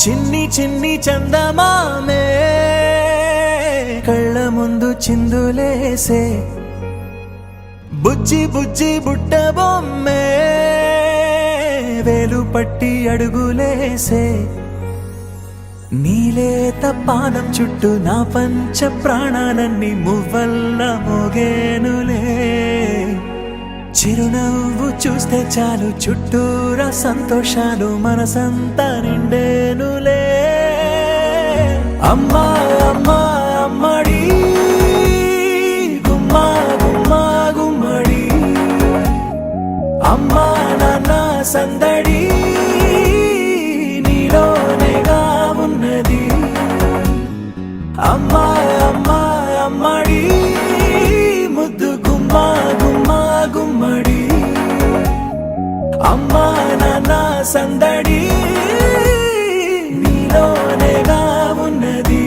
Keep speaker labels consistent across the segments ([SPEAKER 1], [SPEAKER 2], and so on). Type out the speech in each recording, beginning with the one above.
[SPEAKER 1] చిన్ని చిన్ని చందమామే కళ్ళ ముందు చిందులేసే బుజ్జి బుజ్జి బుట్ట బొమ్మే వేలు పట్టి అడుగులేసే నీలేత పానం చుట్టూ నా పంచ ప్రాణాలన్నీ మువ్వల్ల మోగేనులే చిరునవ్వు చూస్తే చాలు చుట్టూరా సంతోషాలు మనసంతా నిండేనులే అమ్మా అమ్మా అమ్మడి గుమ్మా గుమ్మా గుమ్మడి అమ్మా నాన్న సందడి నీలోనేగా ఉన్నది అమ్మా అమ్మా అమ్మడి ముద్దు గుమ్మా గుమ్మా గుమ్మడి అమ్మా నాన్న సందడి నీలోనేగా ఉన్నది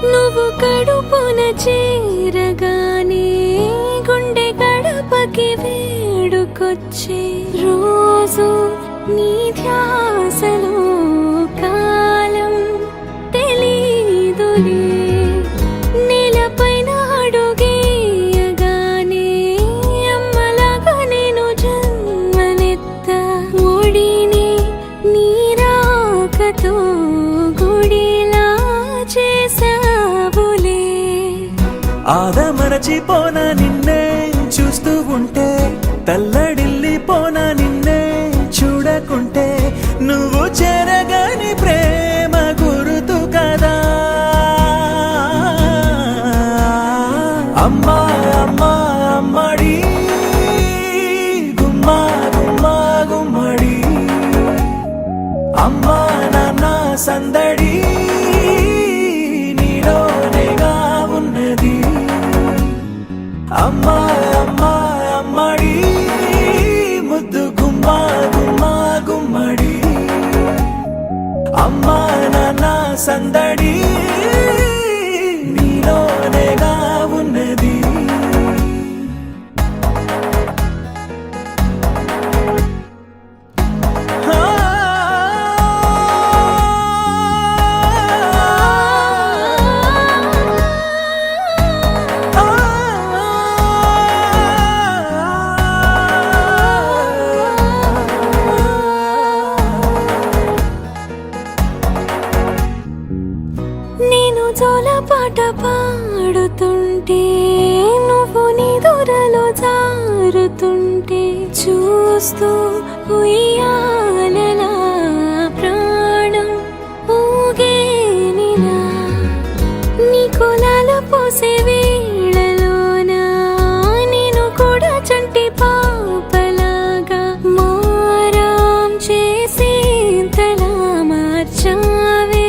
[SPEAKER 2] నువ్వు కడుపున చేరగానే గుండె గడపకి వేడుకొచ్చే రోజు నీ ధ్యాసలో కాలం తెలీదులే నేలపైన అడుగేయగానే అమ్మలాగా నేను జన్మనెత్త ఒడిని నీ రాకతో గుడిలా చేసావులే
[SPEAKER 1] ఆదమరచిపోనా నిన్నే చూస్తూ ఉంటే తల్లడిల్లిపోనా నిన్నే చూడకుంటే నువ్వు చెరగని ప్రేమ గురుతు కదా అమ్మా అమ్మా అమ్మడి గుమ్మా గుమ్మా గుమ్మడి అమ్మా నాన్న సందడి నీలోనేగా ఉన్నది అమ్మా అమ్మా అమ్మడి ముద్దు గుమ్మా గుమ్మా గుమ్మడి అమ్మా నాన్న సందడి నీలోనేగా ఉన్నది
[SPEAKER 2] నేను జోలపాట పాడుతుంటే నువ్వు నీ దూరలో జారుతుంటే చూస్తూ ఉయ్యాలలా ప్రాణం ఊగేనిలా నీ కులాల పోసే వేళలోనా నేను కూడా చంటి పాపలాగా మారాం చేసి తలా మార్చావే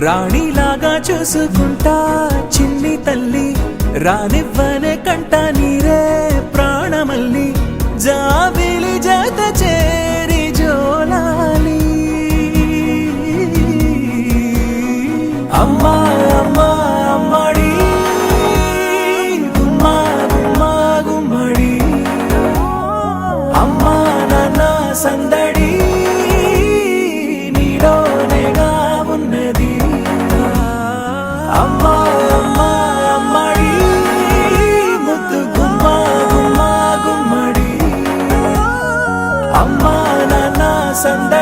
[SPEAKER 1] రాణిలాగా చూసుకుంటా చిన్ని తల్లి రానివ్వనే కంట నీరే ప్రాణమల్లి జాబిలి జత చేరి జోలాలి అమ్మా అమ్మా అమ్మడి గుమ్మా గుమ్మా గుమ్మడి అమ్మా నాన్న సందడి నీలోనేగా ఉన్నది అమ్మా అమ్మా అమ్మడి ముద్దు గుమ్మా గుమ్మా గుమ్మడి అమ్మా నాన్న సందడి